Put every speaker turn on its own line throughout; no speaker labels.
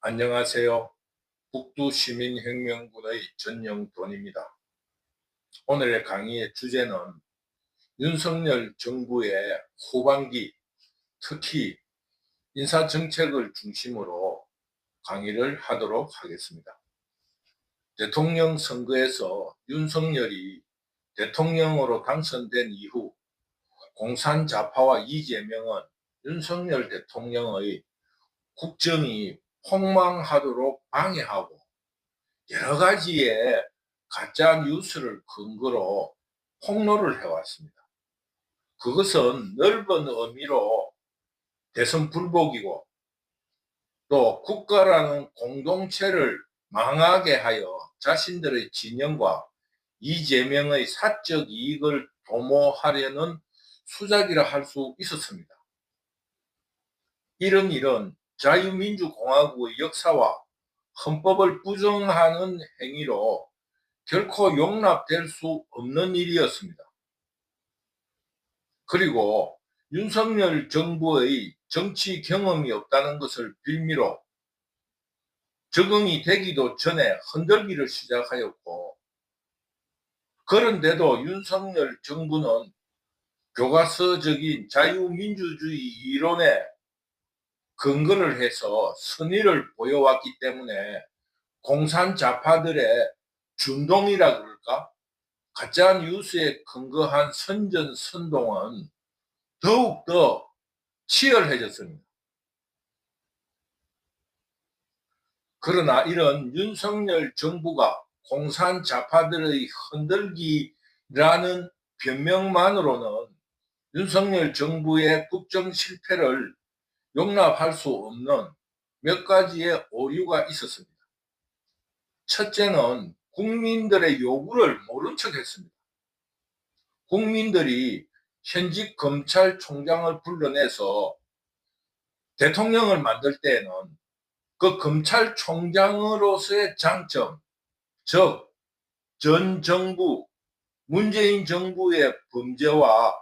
안녕하세요. 북두시민혁명군의 전영돈입니다. 오늘의 강의의 주제는 윤석열 정부의 후반기, 특히 인사정책을 중심으로 강의를 하도록 하겠습니다. 대통령 선거에서 윤석열이 대통령으로 당선된 이후 공산좌파와 이재명은 윤석열 대통령의 국정이 폭망하도록 방해하고 여러 가지의 가짜 뉴스를 근거로 폭로를 해왔습니다. 그것은 넓은 의미로 대선 불복이고 또 국가라는 공동체를 망하게 하여 자신들의 진영과 이재명의 사적 이익을 도모하려는 수작이라 할 수 있었습니다. 이런 일은 자유민주공화국의 역사와 헌법을 부정하는 행위로 결코 용납될 수 없는 일이었습니다. 그리고 윤석열 정부의 정치 경험이 없다는 것을 빌미로 적응이 되기도 전에 흔들기를 시작하였고, 그런데도 윤석열 정부는 교과서적인 자유민주주의 이론에 근거를 해서 선의를 보여왔기 때문에 공산좌파들의 준동이라 그럴까? 가짜 뉴스에 근거한 선전선동은 더욱더 치열해졌습니다. 그러나 이런 윤석열 정부가 공산좌파들의 흔들기라는 변명만으로는 윤석열 정부의 국정 실패를 용납할 수 없는 몇 가지의 오류가 있었습니다. 첫째는 국민들의 요구를 모른 척했습니다. 국민들이 현직 검찰총장을 불러내서 대통령을 만들 때에는 그 검찰총장으로서의 장점, 즉 전 정부, 문재인 정부의 범죄와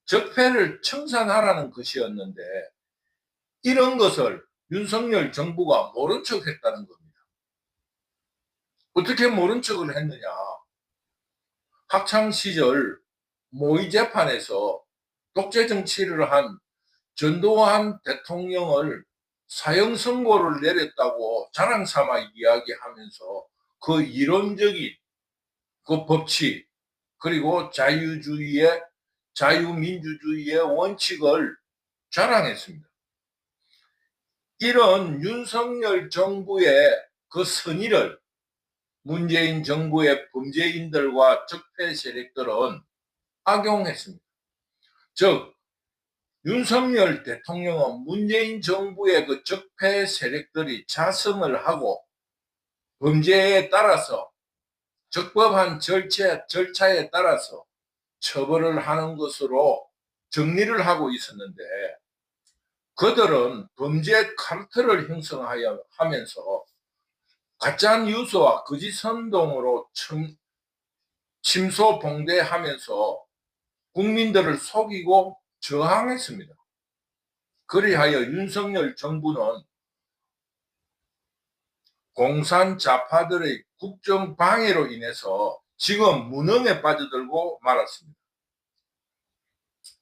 적폐를 청산하라는 것이었는데, 이런 것을 윤석열 정부가 모른 척했다는 겁니다. 어떻게 모른 척을 했느냐? 학창시절 모의 재판에서 독재 정치를 한 전두환 대통령을 사형 선고를 내렸다고 자랑삼아 이야기하면서 그 이론적인 그 법칙, 그리고 자유민주주의의 원칙을 자랑했습니다. 이런 윤석열 정부의 그 선의를 문재인 정부의 범죄인들과 적폐 세력들은 악용했습니다. 즉 윤석열 대통령은 문재인 정부의 그 적폐 세력들이 자성을 하고 범죄에 따라서 적법한 절차에 따라서 처벌을 하는 것으로 정리를 하고 있었는데, 그들은 범죄 카르텔을 형성하면서 가짜 뉴스와 거짓 선동으로 침소봉대하면서 국민들을 속이고 저항했습니다. 그리하여 윤석열 정부는 공산좌파들의 국정 방해로 인해서 지금 무능에 빠져들고 말았습니다.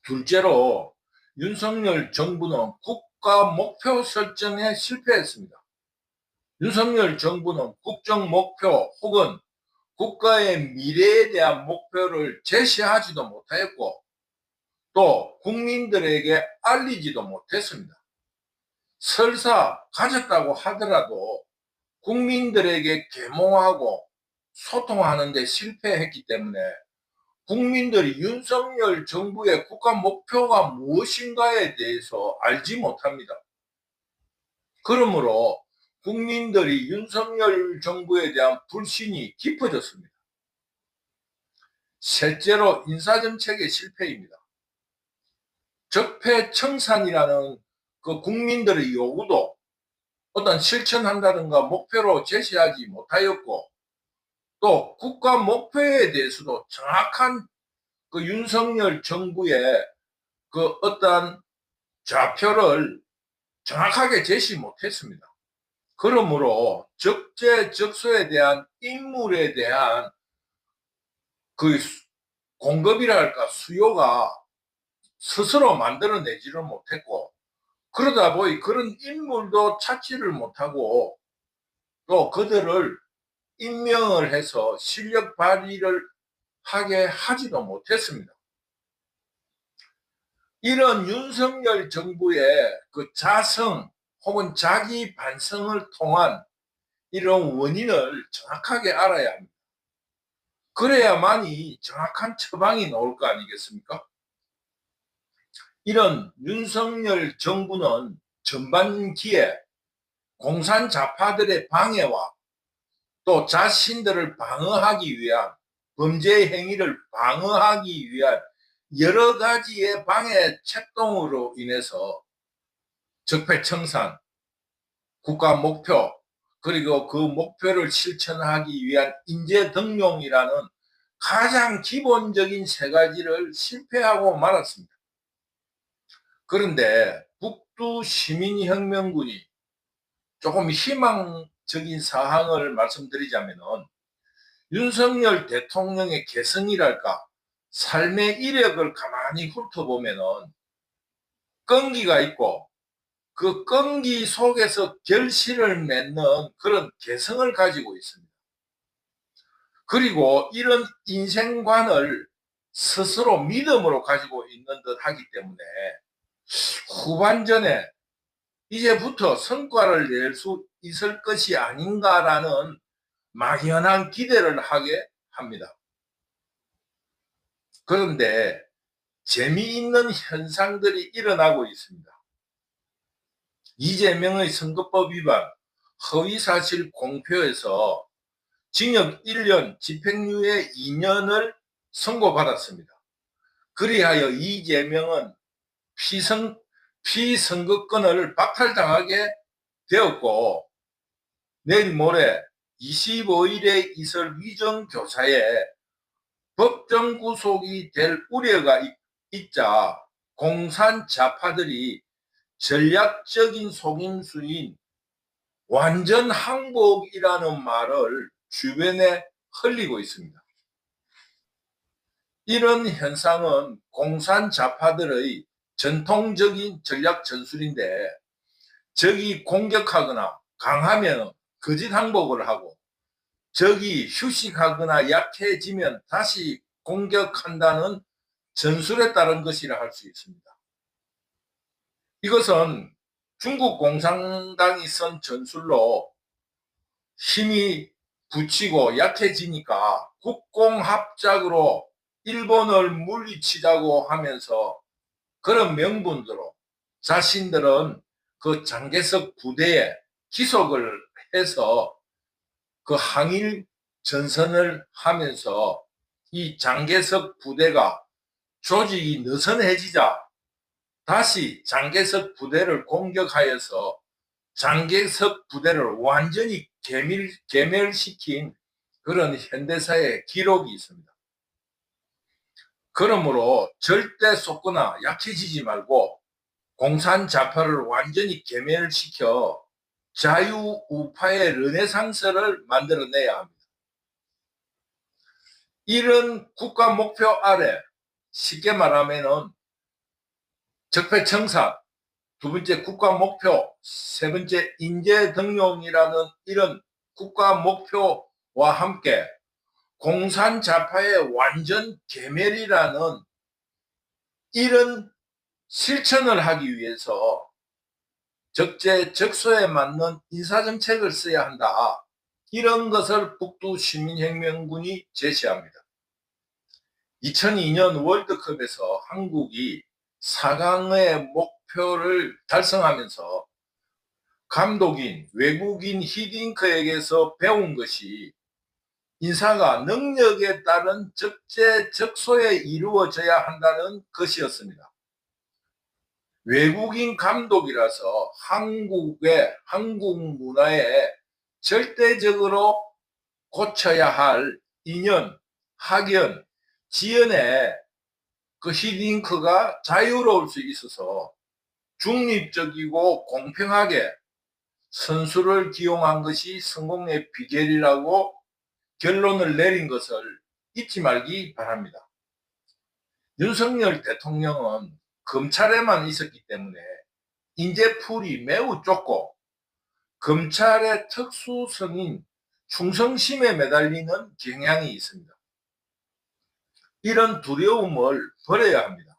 둘째로 윤석열 정부는 국가 목표 설정에 실패했습니다. 윤석열 정부는 국정 목표 혹은 국가의 미래에 대한 목표를 제시하지도 못하였고 또 국민들에게 알리지도 못했습니다. 설사 가졌다고 하더라도 국민들에게 계몽하고 소통하는 데 실패했기 때문에 국민들이 윤석열 정부의 국가 목표가 무엇인가에 대해서 알지 못합니다. 그러므로 국민들이 윤석열 정부에 대한 불신이 깊어졌습니다. 셋째로 인사정책의 실패입니다. 적폐 청산이라는 그 국민들의 요구도 어떤 실천한다든가 목표로 제시하지 못하였고, 또 국가 목표에 대해서도 정확한 그 윤석열 정부의 그 어떤 좌표를 정확하게 제시 못했습니다. 그러므로 적재적소에 대한 인물에 대한 그 공급이랄까 수요가 스스로 만들어내지를 못했고, 그러다 보니 그런 인물도 찾지를 못하고 또 그들을 임명을 해서 실력 발휘를 하게 하지도 못했습니다. 이런 윤석열 정부의 그 자성 혹은 자기 반성을 통한 이런 원인을 정확하게 알아야 합니다. 그래야만이 정확한 처방이 나올 거 아니겠습니까? 이런 윤석열 정부는 전반기에 공산 좌파들의 방해와 또 자신들을 방어하기 위한 범죄 행위를 방어하기 위한 여러 가지의 방해 책동으로 인해서 적폐청산, 국가 목표, 그리고 그 목표를 실천하기 위한 인재 등용이라는 가장 기본적인 세 가지를 실패하고 말았습니다. 그런데 북두 시민혁명군이 조금 희망적인 사항을 말씀드리자면은, 윤석열 대통령의 개성이랄까 삶의 이력을 가만히 훑어보면은 끈기가 있고 그 끈기 속에서 결실을 맺는 그런 개성을 가지고 있습니다. 그리고 이런 인생관을 스스로 믿음으로 가지고 있는 듯 하기 때문에 후반전에 이제부터 성과를 낼 수 있을 것이 아닌가라는 막연한 기대를 하게 합니다. 그런데 재미있는 현상들이 일어나고 있습니다. 이재명의 선거법 위반, 허위사실 공표에서 징역 1년, 집행유예 2년을 선고받았습니다. 그리하여 이재명은 피선거권을 박탈당하게 되었고, 내일 모레 25일에 있을 위정교사에 법정 구속이 될 우려가 있자 공산 좌파들이 전략적인 속임수인 완전 항복이라는 말을 주변에 흘리고 있습니다. 이런 현상은 공산 좌파들의 전통적인 전략 전술인데, 적이 공격하거나 강하면 거짓 항복을 하고 적이 휴식하거나 약해지면 다시 공격한다는 전술에 따른 것이라 할 수 있습니다. 이것은 중국 공산당이 쓴 전술로 힘이 붙이고 약해지니까 국공합작으로 일본을 물리치자고 하면서 그런 명분으로 자신들은 그 장개석 부대에 기속을 해서 그 항일 전선을 하면서 이 장개석 부대가 조직이 느슨해지자 다시 장개석 부대를 공격하여서 장개석 부대를 완전히 괴멸시킨 그런 현대사의 기록이 있습니다. 그러므로 절대 속거나 약해지지 말고 공산 좌파를 완전히 괴멸시켜 자유우파의 르네상스를 만들어내야 합니다. 이런 국가 목표 아래 쉽게 말하면은 적폐청산, 두 번째 국가 목표, 세 번째 인재 등용이라는 이런 국가 목표와 함께 공산 좌파의 완전 괴멸이라는 이런 실천을 하기 위해서 적재적소에 맞는 인사정책을 써야 한다. 이런 것을 북두 시민혁명군이 제시합니다. 2002년 월드컵에서 한국이 4강의 목표를 달성하면서 감독인 외국인 히딩크에게서 배운 것이 인사가 능력에 따른 적재적소에 이루어져야 한다는 것이었습니다. 외국인 감독이라서 한국 문화에 절대적으로 고쳐야 할 인연, 학연, 지연에 그 히딩크가 자유로울 수 있어서 중립적이고 공평하게 선수를 기용한 것이 성공의 비결이라고 결론을 내린 것을 잊지 말기 바랍니다. 윤석열 대통령은 검찰에만 있었기 때문에 인재풀이 매우 좁고 검찰의 특수성인 충성심에 매달리는 경향이 있습니다. 이런 두려움을 버려야 합니다.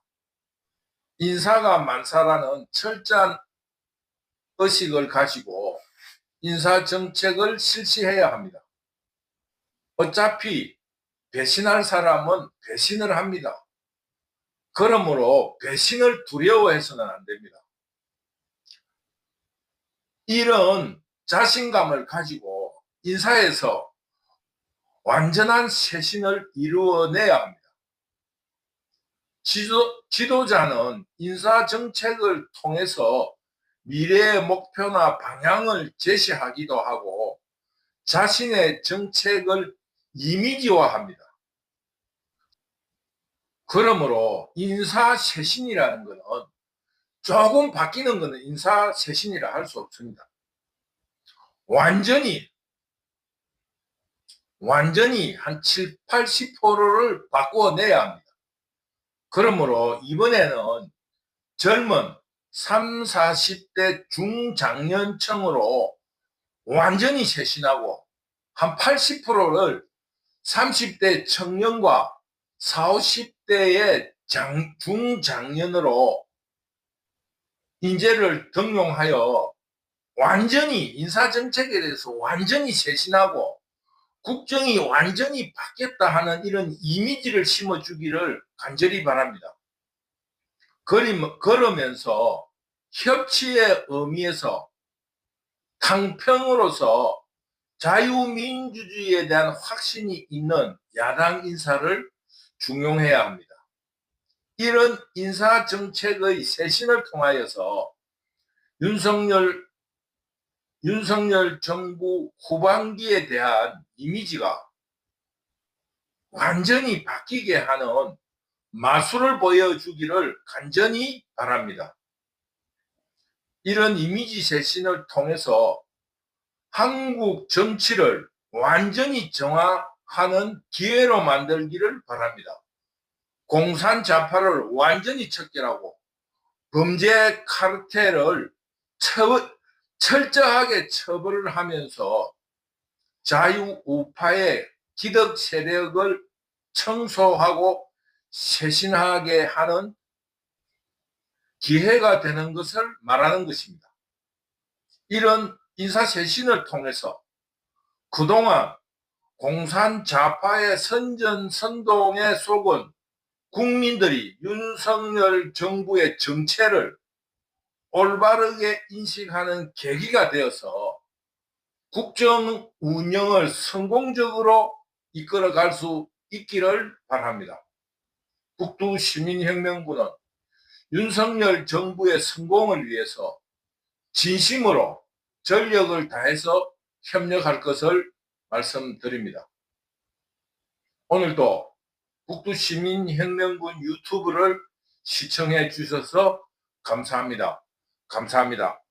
인사가 만사라는 철저한 의식을 가지고 인사정책을 실시해야 합니다. 어차피 배신할 사람은 배신을 합니다. 그러므로 배신을 두려워해서는 안 됩니다. 이런 자신감을 가지고 인사에서 완전한 쇄신을 이루어내야 합니다. 지도자는 인사정책을 통해서 미래의 목표나 방향을 제시하기도 하고 자신의 정책을 이미지화합니다. 그러므로 인사쇄신이라는 것은 조금 바뀌는 것은 인사쇄신이라 할 수 없습니다. 완전히 한 7, 80%를 바꾸어내야 합니다. 그러므로 이번에는 젊은 3, 40대 중장년층으로 완전히 쇄신하고 한 80%를 30대 청년과 40, 50대의 중장년으로 인재를 등용하여 완전히 인사정책에 대해서 완전히 쇄신하고 국정이 완전히 바뀌었다 하는 이런 이미지를 심어주기를 간절히 바랍니다. 그러면서 협치의 의미에서 강평으로서 자유민주주의에 대한 확신이 있는 야당 인사를 중용해야 합니다. 이런 인사정책의 쇄신을 통하여서 윤석열 정부 후반기에 대한 이미지가 완전히 바뀌게 하는 마술을 보여주기를 간절히 바랍니다. 이런 이미지 쇄신을 통해서 한국 정치를 완전히 정화하는 기회로 만들기를 바랍니다. 공산좌파를 완전히 척결하고 범죄 카르텔을 철저하게 처벌을 하면서 자유우파의 기득 세력을 청소하고 쇄신하게 하는 기회가 되는 것을 말하는 것입니다. 이런 인사쇄신을 통해서 그동안 공산좌파의 선전선동에 속은 국민들이 윤석열 정부의 정체를 올바르게 인식하는 계기가 되어서 국정 운영을 성공적으로 이끌어갈 수 있기를 바랍니다. 북두시민혁명군은 윤석열 정부의 성공을 위해서 진심으로 전력을 다해서 협력할 것을 말씀드립니다. 오늘도 북두시민혁명군 유튜브를 시청해 주셔서 감사합니다. 감사합니다.